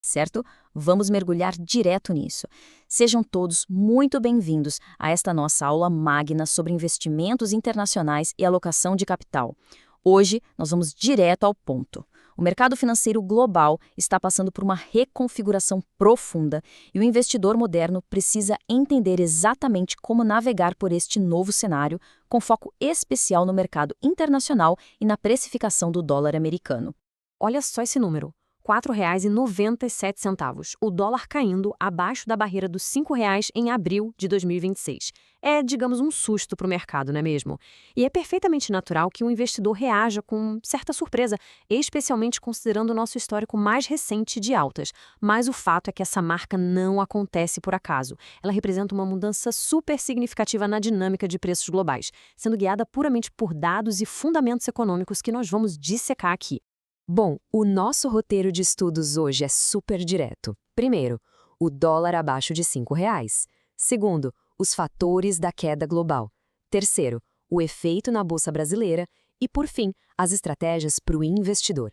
certo? Vamos mergulhar direto nisso. Sejam todos muito bem-vindos a esta nossa aula magna sobre investimentos internacionais e alocação de capital. Hoje, nós vamos direto ao ponto. O mercado financeiro global está passando por uma reconfiguração profunda e o investidor moderno precisa entender exatamente como navegar por este novo cenário, com foco especial no mercado internacional e na precificação do dólar americano. Olha só esse número. R$ 4,97, o dólar caindo abaixo da barreira dos R$ 5,00 em abril de 2026. É, digamos, um susto para o mercado, não é mesmo? E é perfeitamente natural que o investidor reaja com certa surpresa, especialmente considerando o nosso histórico mais recente de altas. Mas o fato é que essa marca não acontece por acaso. Ela representa uma mudança super significativa na dinâmica de preços globais, sendo guiada puramente por dados e fundamentos econômicos que nós vamos dissecar aqui. Bom, o nosso roteiro de estudos hoje é super direto. Primeiro, o dólar abaixo de R$ 5,00. Segundo, os fatores da queda global. Terceiro, o efeito na Bolsa Brasileira. E, por fim, as estratégias para o investidor.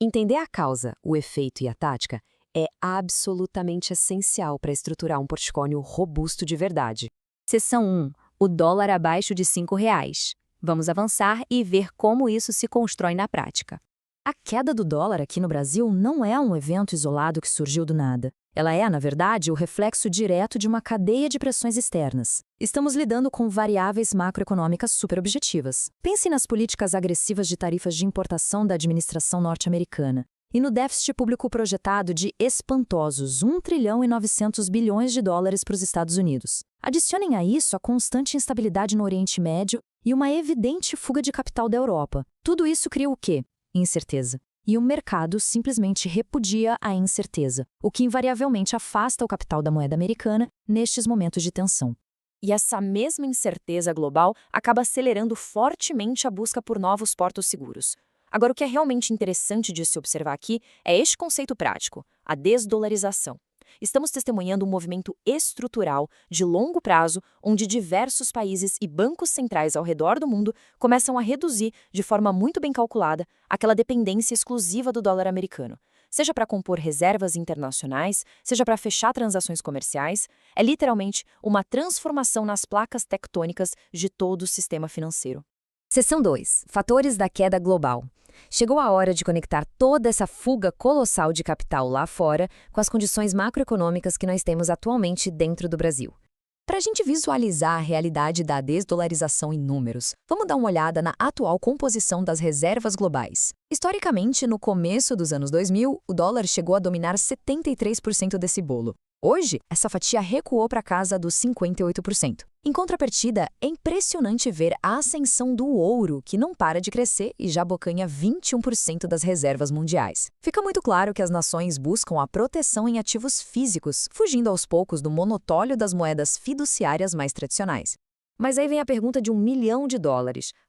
Entender a causa, o efeito e a tática é absolutamente essencial para estruturar um portfólio robusto de verdade. Seção 1. O dólar abaixo de R$ 5,00. Vamos avançar e ver como isso se constrói na prática. A queda do dólar aqui no Brasil não é um evento isolado que surgiu do nada. Ela é, na verdade, o reflexo direto de uma cadeia de pressões externas. Estamos lidando com variáveis macroeconômicas superobjetivas. Pense nas políticas agressivas de tarifas de importação da administração norte-americana e no déficit público projetado de espantosos 1 trilhão e 900 bilhões de dólares para os Estados Unidos. Adicionem a isso a constante instabilidade no Oriente Médio e uma evidente fuga de capital da Europa. Tudo isso cria o quê? Incerteza. E o mercado simplesmente repudia a incerteza, o que invariavelmente afasta o capital da moeda americana nestes momentos de tensão. E essa mesma incerteza global acaba acelerando fortemente a busca por novos portos seguros. Agora, o que é realmente interessante de se observar aqui é este conceito prático, a desdolarização. Estamos testemunhando um movimento estrutural de longo prazo, onde diversos países e bancos centrais ao redor do mundo começam a reduzir, de forma muito bem calculada, aquela dependência exclusiva do dólar americano. Seja para compor reservas internacionais, seja para fechar transações comerciais, é literalmente uma transformação nas placas tectônicas de todo o sistema financeiro. Seção 2. Fatores da queda global. Chegou a hora de conectar toda essa fuga colossal de capital lá fora com as condições macroeconômicas que nós temos atualmente dentro do Brasil. Para a gente visualizar a realidade da desdolarização em números, vamos dar uma olhada na atual composição das reservas globais. Historicamente, no começo dos anos 2000, o dólar chegou a dominar 73% desse bolo. Hoje, essa fatia recuou para casa dos 58%. Em contrapartida, é impressionante ver a ascensão do ouro, que não para de crescer e já abocanha 21% das reservas mundiais. Fica muito claro que as nações buscam a proteção em ativos físicos, fugindo aos poucos do monopólio das moedas fiduciárias mais tradicionais. Mas aí vem a pergunta de $1 milhão.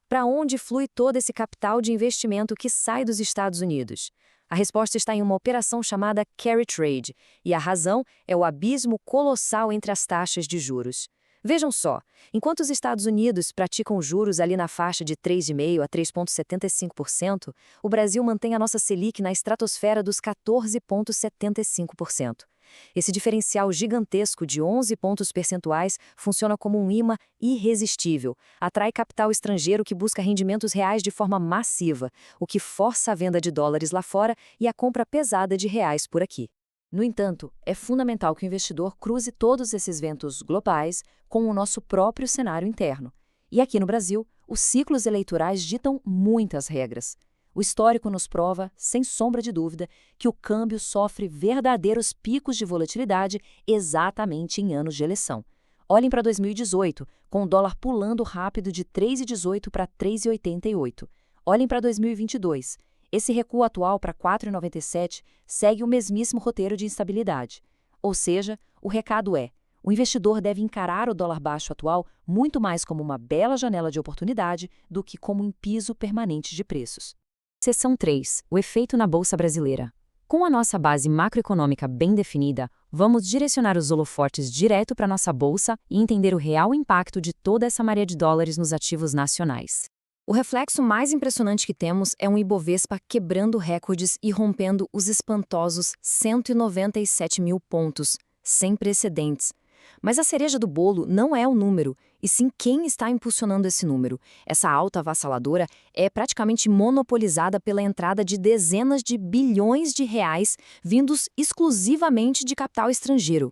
Para onde flui todo esse capital de investimento que sai dos Estados Unidos? A resposta está em uma operação chamada carry trade, e a razão é o abismo colossal entre as taxas de juros. Vejam só, enquanto os Estados Unidos praticam juros ali na faixa de 3,5% a 3,75%, o Brasil mantém a nossa Selic na estratosfera dos 14,75%. Esse diferencial gigantesco de 11 pontos percentuais funciona como um imã irresistível, atrai capital estrangeiro que busca rendimentos reais de forma massiva, o que força a venda de dólares lá fora e a compra pesada de reais por aqui. No entanto, é fundamental que o investidor cruze todos esses ventos globais com o nosso próprio cenário interno. E aqui no Brasil, os ciclos eleitorais ditam muitas regras. O histórico nos prova, sem sombra de dúvida, que o câmbio sofre verdadeiros picos de volatilidade exatamente em anos de eleição. Olhem para 2018, com o dólar pulando rápido de 3,18 para 3,88. Olhem para 2022. Esse recuo atual para 4,97 segue o mesmíssimo roteiro de instabilidade. Ou seja, o recado é: o investidor deve encarar o dólar baixo atual muito mais como uma bela janela de oportunidade do que como um piso permanente de preços. Seção 3. O efeito na Bolsa Brasileira. Com a nossa base macroeconômica bem definida, vamos direcionar os holofotes direto para a nossa bolsa e entender o real impacto de toda essa maré de dólares nos ativos nacionais. O reflexo mais impressionante que temos é um Ibovespa quebrando recordes e rompendo os espantosos 197 mil pontos, sem precedentes. Mas a cereja do bolo não é o número, e sim quem está impulsionando esse número. Essa alta avassaladora é praticamente monopolizada pela entrada de dezenas de bilhões de reais vindos exclusivamente de capital estrangeiro.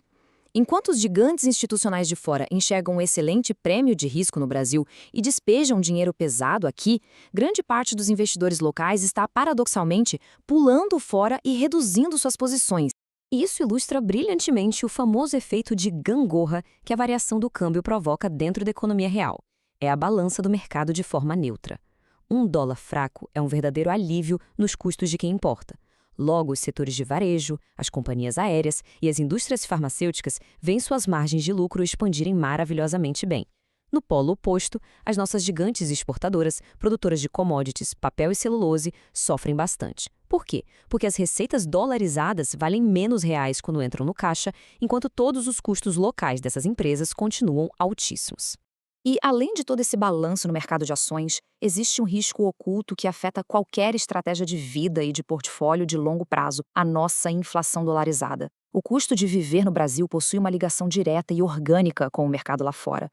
Enquanto os gigantes institucionais de fora enxergam um excelente prêmio de risco no Brasil e despejam dinheiro pesado aqui, grande parte dos investidores locais está, paradoxalmente, pulando fora e reduzindo suas posições. E isso ilustra brilhantemente o famoso efeito de gangorra que a variação do câmbio provoca dentro da economia real. É a balança do mercado de forma neutra. Um dólar fraco é um verdadeiro alívio nos custos de quem importa. Logo, os setores de varejo, as companhias aéreas e as indústrias farmacêuticas veem suas margens de lucro expandirem maravilhosamente bem. No polo oposto, as nossas gigantes exportadoras, produtoras de commodities, papel e celulose, sofrem bastante. Por quê? Porque as receitas dolarizadas valem menos reais quando entram no caixa, enquanto todos os custos locais dessas empresas continuam altíssimos. E, além de todo esse balanço no mercado de ações, existe um risco oculto que afeta qualquer estratégia de vida e de portfólio de longo prazo, a nossa inflação dolarizada. O custo de viver no Brasil possui uma ligação direta e orgânica com o mercado lá fora.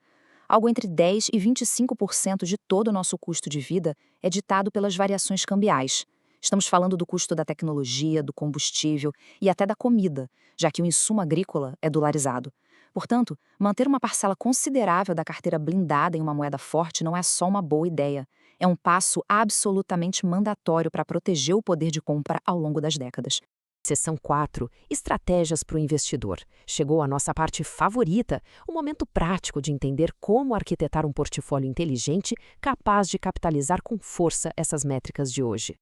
Algo entre 10% e 25% de todo o nosso custo de vida é ditado pelas variações cambiais. Estamos falando do custo da tecnologia, do combustível e até da comida, já que o insumo agrícola é dolarizado. Portanto, manter uma parcela considerável da carteira blindada em uma moeda forte não é só uma boa ideia. É um passo absolutamente mandatório para proteger o poder de compra ao longo das décadas. Seção 4. Estratégias para o investidor. Chegou a nossa parte favorita, o momento prático de entender como arquitetar um portfólio inteligente capaz de capitalizar com força essas métricas de hoje.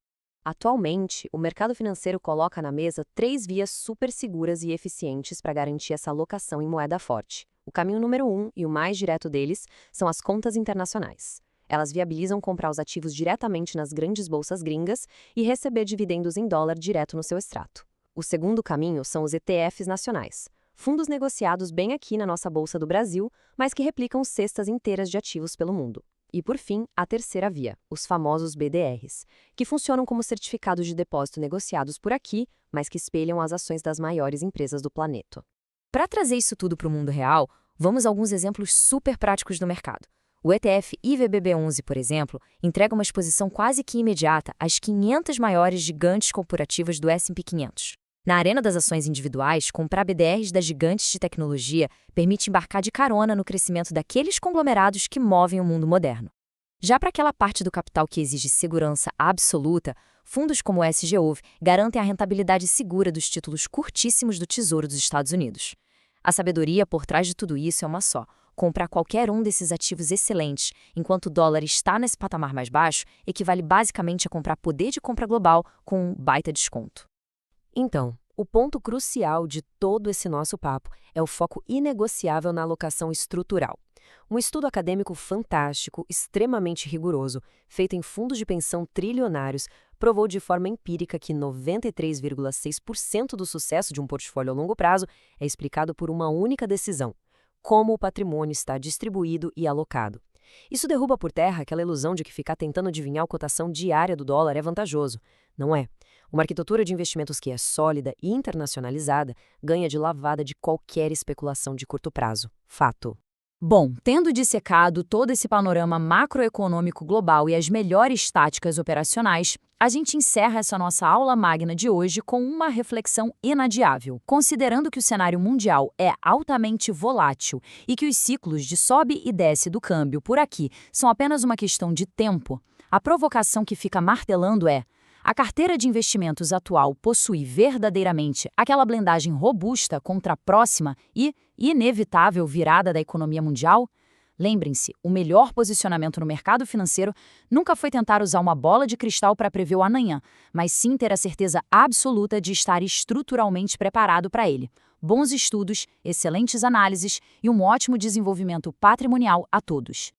Atualmente, o mercado financeiro coloca na mesa 3 vias super seguras e eficientes para garantir essa alocação em moeda forte. O caminho número 1 e o mais direto deles são as contas internacionais. Elas viabilizam comprar os ativos diretamente nas grandes bolsas gringas e receber dividendos em dólar direto no seu extrato. O segundo caminho são os ETFs nacionais, fundos negociados bem aqui na nossa Bolsa do Brasil, mas que replicam cestas inteiras de ativos pelo mundo. E, por fim, a terceira via, os famosos BDRs, que funcionam como certificados de depósito negociados por aqui, mas que espelham as ações das maiores empresas do planeta. Para trazer isso tudo para o mundo real, vamos a alguns exemplos super práticos do mercado. O ETF IVBB11, por exemplo, entrega uma exposição quase que imediata às 500 maiores gigantes corporativas do S&P 500. Na arena das ações individuais, comprar BDRs das gigantes de tecnologia permite embarcar de carona no crescimento daqueles conglomerados que movem o mundo moderno. Já para aquela parte do capital que exige segurança absoluta, fundos como o SGOV garantem a rentabilidade segura dos títulos curtíssimos do Tesouro dos Estados Unidos. A sabedoria por trás de tudo isso é uma só: comprar qualquer um desses ativos excelentes, enquanto o dólar está nesse patamar mais baixo, equivale basicamente a comprar poder de compra global com um baita desconto. Então, o ponto crucial de todo esse nosso papo é o foco inegociável na alocação estrutural. Um estudo acadêmico fantástico, extremamente rigoroso, feito em fundos de pensão trilionários, provou de forma empírica que 93,6% do sucesso de um portfólio a longo prazo é explicado por uma única decisão: como o patrimônio está distribuído e alocado. Isso derruba por terra aquela ilusão de que ficar tentando adivinhar a cotação diária do dólar é vantajoso. Não é. Uma arquitetura de investimentos que é sólida e internacionalizada ganha de lavada de qualquer especulação de curto prazo. Fato. Bom, tendo dissecado todo esse panorama macroeconômico global e as melhores táticas operacionais, a gente encerra essa nossa aula magna de hoje com uma reflexão inadiável. Considerando que o cenário mundial é altamente volátil e que os ciclos de sobe e desce do câmbio por aqui são apenas uma questão de tempo, a provocação que fica martelando é: a carteira de investimentos atual possui verdadeiramente aquela blindagem robusta contra a próxima e inevitável virada da economia mundial? Lembrem-se, o melhor posicionamento no mercado financeiro nunca foi tentar usar uma bola de cristal para prever o amanhã, mas sim ter a certeza absoluta de estar estruturalmente preparado para ele. Bons estudos, excelentes análises e um ótimo desenvolvimento patrimonial a todos.